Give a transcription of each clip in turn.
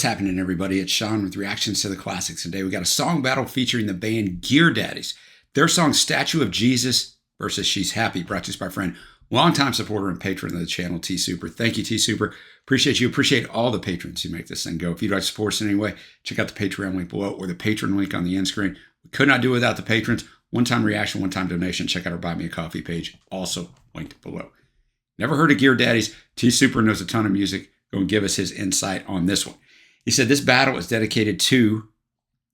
happening, everybody? It's Sean with reactions to the classics. Today we got a song battle featuring the band Daddies. Their song Statue of Jesus versus She's Happy, brought to us by a friend, longtime supporter and patron of the channel, T Super. Thank you, T Super. Appreciate you. Appreciate all the patrons who make this thing go. If you'd like to support us in any way, check out the Patreon link below or the Patreon link on the end screen. We could not do it without the patrons. One-time reaction, one-time donation. Check out our Buy Me a Coffee page, also linked below. Never heard of Daddies? T Super knows a ton of music. Go and give us his insight on this one. He said this battle is dedicated to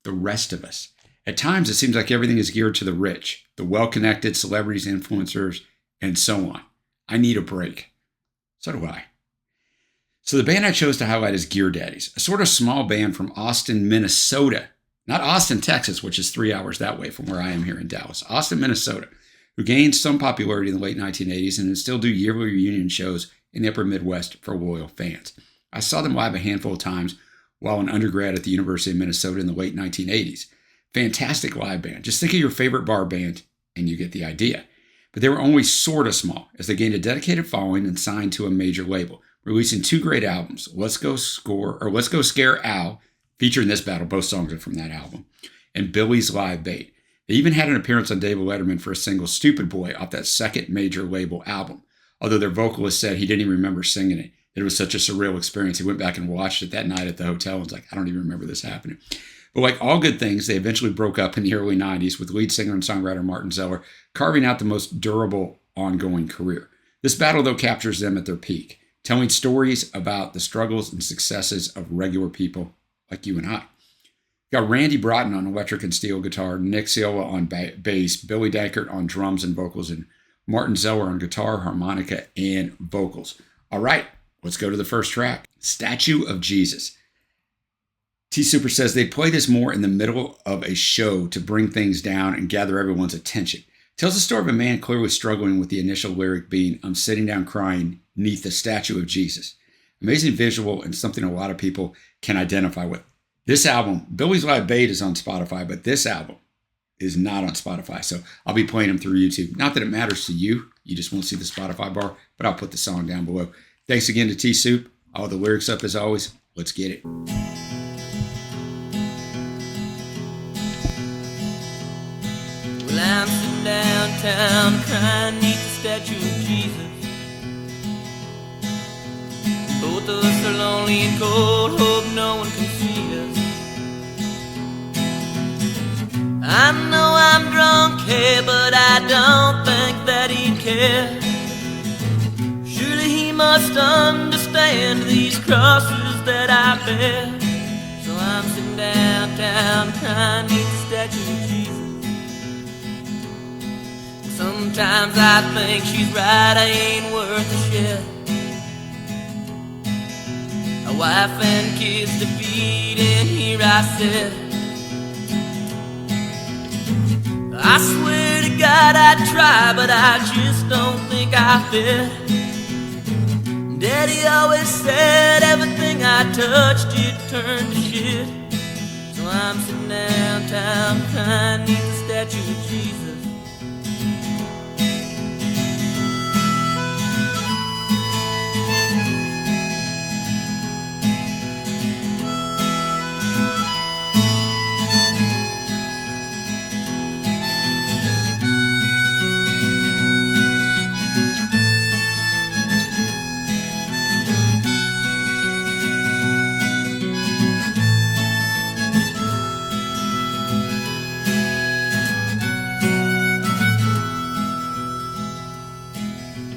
the rest of us. At times, it seems like everything is geared to the rich, the well-connected, celebrities, influencers, and so on. I need a break. So do I. So the band I chose to highlight is Daddies, a sort of small band from Austin, Minnesota. Not Austin, Texas, which is 3 hours that way from where I am here in Dallas. Austin, Minnesota, who gained some popularity in the late 1980s and still do yearly reunion shows in the upper Midwest for loyal fans. I saw them live a handful of times while an undergrad at the University of Minnesota in the late 1980s. Fantastic live band. Just think of your favorite bar band and you get the idea. But they were only sort of small as they gained a dedicated following and signed to a major label, releasing two great albums, Let's Go Scare Al, featured in this battle. Both songs are from that album, and Billy's Live Bait. They even had an appearance on David Letterman for a single, Stupid Boy, off that second major label album. Although their vocalist said he didn't even remember singing it. It was such a surreal experience. He went back and watched it that night at the hotel and was like, I don't even remember this happening. But like all good things, they eventually broke up in the early 90s with lead singer and songwriter Martin Zeller carving out the most durable ongoing career. This battle, though, captures them at their peak, telling stories about the struggles and successes of regular people like you and I. Got Randy Broughton on electric and steel guitar, Nick Ciola on bass, Billy Dankert on drums and vocals, and Martin Zeller on guitar, harmonica, and vocals. All right, let's go to the first track, Statue of Jesus. T Super says they play this more in the middle of a show to bring things down and gather everyone's attention. Tells the story of a man clearly struggling with the initial lyric being, I'm sitting down crying neath the statue of Jesus. Amazing visual and something a lot of people can identify with. This album, Billy's Live Bait, is on Spotify, but this album is not on Spotify. So I'll be playing them through YouTube. Not that it matters to you. You just won't see the Spotify bar, but I'll put the song down below. Thanks again to T Soup. All the lyrics up as always. Let's get it. Well, I'm sitting downtown crying neath the statue of Jesus. Both of us are lonely and cold, hope no one can see us. I know I'm drunk here, but I don't think that he'd care. Surely he must understand these crosses that I bear. So I'm sitting downtown crying neath the statue of Jesus. Sometimes I think she's right, I ain't worth a shit. A wife and kids to feed, and here I sit. I swear to God I'd try, but I just don't think I fit. Daddy always said everything I touched it turned to shit. So I'm sitting downtown crying neath the statue of Jesus.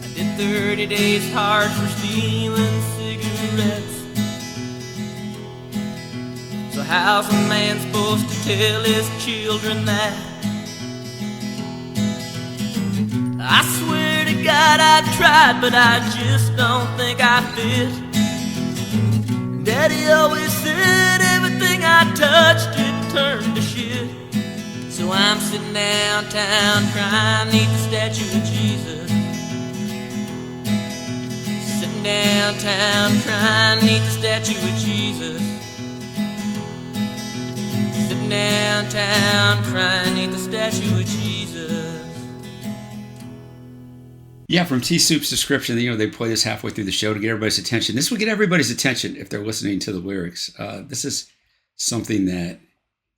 I did 30 days hard for stealing cigarettes. So how's a man supposed to tell his children that? I swear to God I tried, but I just don't think I fit. Daddy always said everything I touched it turned to shit. So I'm sitting downtown crying neath the statue of Jesus. Sitting downtown crying neath the statue of Jesus. Sitting downtown crying neath the statue of Jesus. Yeah, from T Soup's description, they play this halfway through the show to get everybody's attention. This would get everybody's attention if they're listening to the lyrics. This is something that,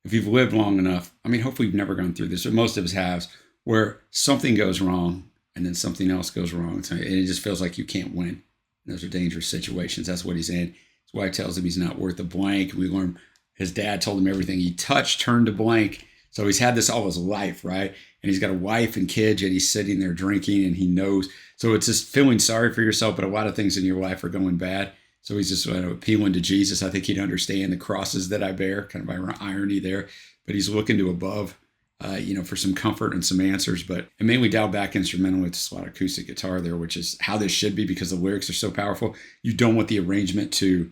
if you've lived long enough, hopefully you've never gone through this, but most of us have, where something goes wrong and then something else goes wrong. And it just feels like you can't win. And those are dangerous situations. That's what he's in. His wife tells him he's not worth a blank. We learn his dad told him everything he touched turned to blank. So he's had this all his life, right? And he's got a wife and kids, and he's sitting there drinking, and he knows. So it's just feeling sorry for yourself, but a lot of things in your life are going bad. So he's just appealing to Jesus. I think he'd understand the crosses that I bear, kind of irony there. But he's looking to above, for some comfort and some answers. But it mainly dialed back instrumentally. It's a lot of acoustic guitar there, which is how this should be because the lyrics are so powerful. You don't want the arrangement to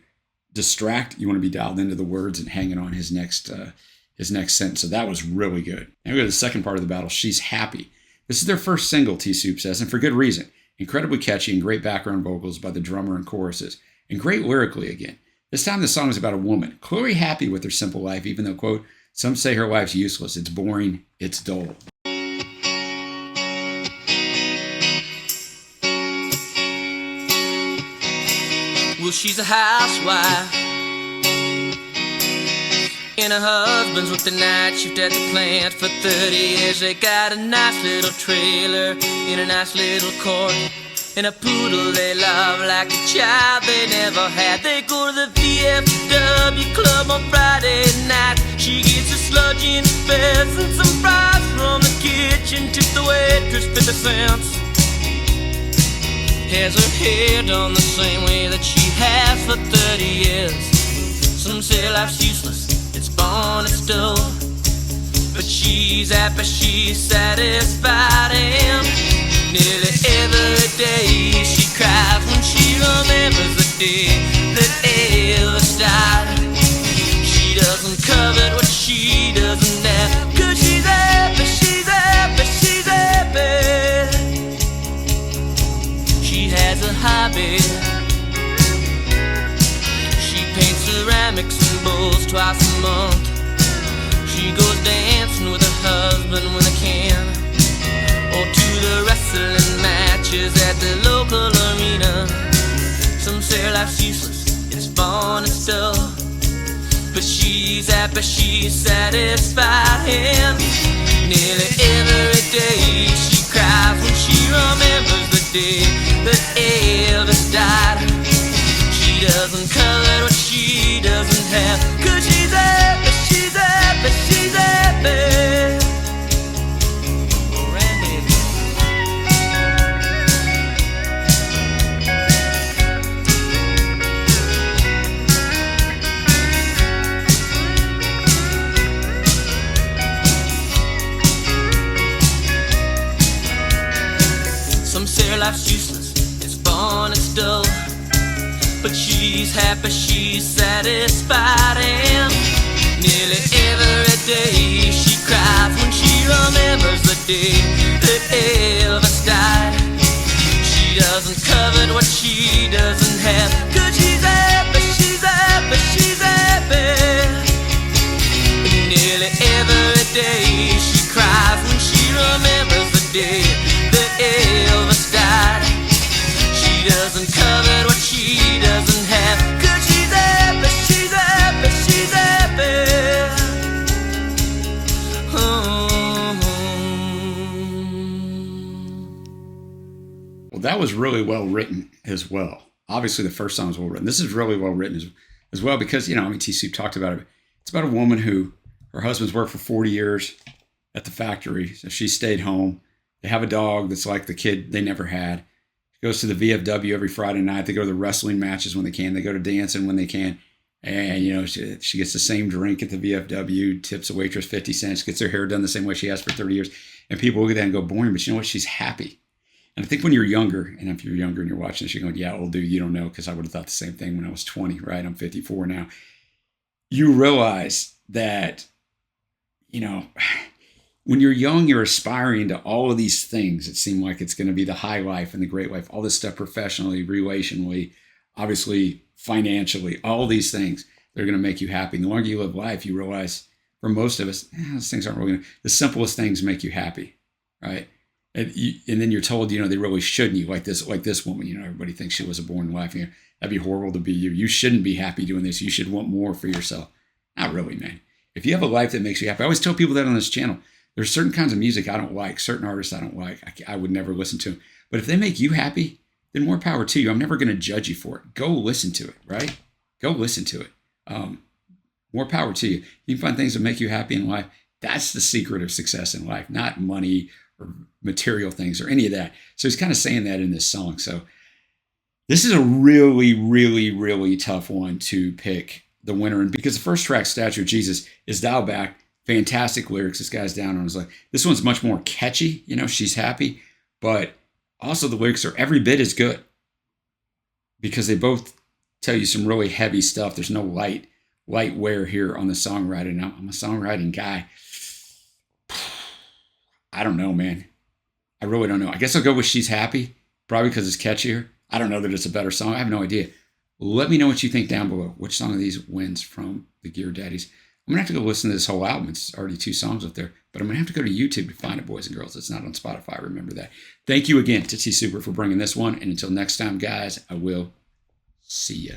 distract. You want to be dialed into the words and hanging on his next sentence. So that was really good. Now we go to the second part of the battle. She's Happy. This is their first single, T Soup says, and for good reason. Incredibly catchy and great background vocals by the drummer and choruses. And great lyrically again. This time the song is about a woman, clearly happy with her simple life, even though, quote, some say her life's useless, it's boring, it's dull. Well, she's a housewife, and her husband's worked the night shift at the plant for 30 years. They got a nice little trailer in a nice little court, and a poodle they love like a child they never had. They go to the VFW club on Friday night. She gets a sludge in fest and some fries from the kitchen. Tip the waitress 50 cents. Has her hair done the same way that she has for 30 years. Some say life's useless, it's born, it's dull, but she's happy, she's satisfied, and nearly every day she cries when she remembers the day that Elvis died. She doesn't covet what she doesn't have, 'cause she's happy, she's happy, she's happy. She has a hobby. She paints ceramics and bowls twice a month. She goes dancing with her husband when they can, or to the wrestling matches at the local arena. Some say life's useless, it's born, it's dull, but she's happy, she's satisfied, and nearly every day she cries when she remembers the day that Elvis died. She doesn't covet what she doesn't have, 'cause she's happy, she's happy, she's happy. Life's useless, it's born, it's dull, but she's happy, she's satisfied, and nearly every day she cries when she remembers the day that Elvis died. She doesn't covet what she doesn't have, 'cause she's happy, she's happy, she's happy. And nearly every day she cries when she remembers the day that Elvis died. She doesn't covet what she doesn't have, 'cause she's happy, she's happy, she's happy. Well, that was really well written as well. Obviously, the first song was well written. This is really well written as well because, T Soup talked about it. It's about a woman who, her husband's worked for 40 years at the factory, so she stayed home. They have a dog that's like the kid they never had. She goes to the VFW every Friday night. They go to the wrestling matches when they can. They go to dancing when they can. And, she gets the same drink at the VFW, tips a waitress 50 cents, gets her hair done the same way she has for 30 years. And people look at that and go, boring, but you know what? She's happy. And I think when you're younger, and if you're younger and you're watching this, you're going, yeah, old dude, you don't know, because I would have thought the same thing when I was 20, right? I'm 54 now. You realize that, when you're young, you're aspiring to all of these things. It seemed like it's going to be the high life and the great life, all this stuff professionally, relationally, obviously financially, all these things that are going to make you happy. And the longer you live life, you realize for most of us, those things aren't really the simplest things make you happy, right? And then you're told, they really shouldn't. You like this woman, everybody thinks she was a born wife. That'd be horrible to be you. You shouldn't be happy doing this. You should want more for yourself. Not really, man. If you have a life that makes you happy, I always tell people that on this channel. There's certain kinds of music I don't like, certain artists I don't like. I would never listen to them. But if they make you happy, then more power to you. I'm never going to judge you for it. Go listen to it, right? Go listen to it. More power to you. You can find things that make you happy in life. That's the secret of success in life, not money or material things or any of that. So he's kind of saying that in this song. So this is a really, really, really tough one to pick the winner. And because the first track, Statue of Jesus, is dialed back. Fantastic lyrics. This guy's down on his luck. This one's much more catchy. She's happy. But also the lyrics are every bit as good because they both tell you some really heavy stuff. There's no light wear here on the songwriting. I'm a songwriting guy. I don't know, man. I really don't know. I guess I'll go with She's Happy, probably because it's catchier. I don't know that it's a better song. I have no idea. Let me know what you think down below. Which song of these wins from the Gear Daddies? I'm going to have to go listen to this whole album. It's already 2 songs up there. But I'm going to have to go to YouTube to find it, boys and girls. It's not on Spotify. Remember that. Thank you again to T Super for bringing this one. And until next time, guys, I will see ya.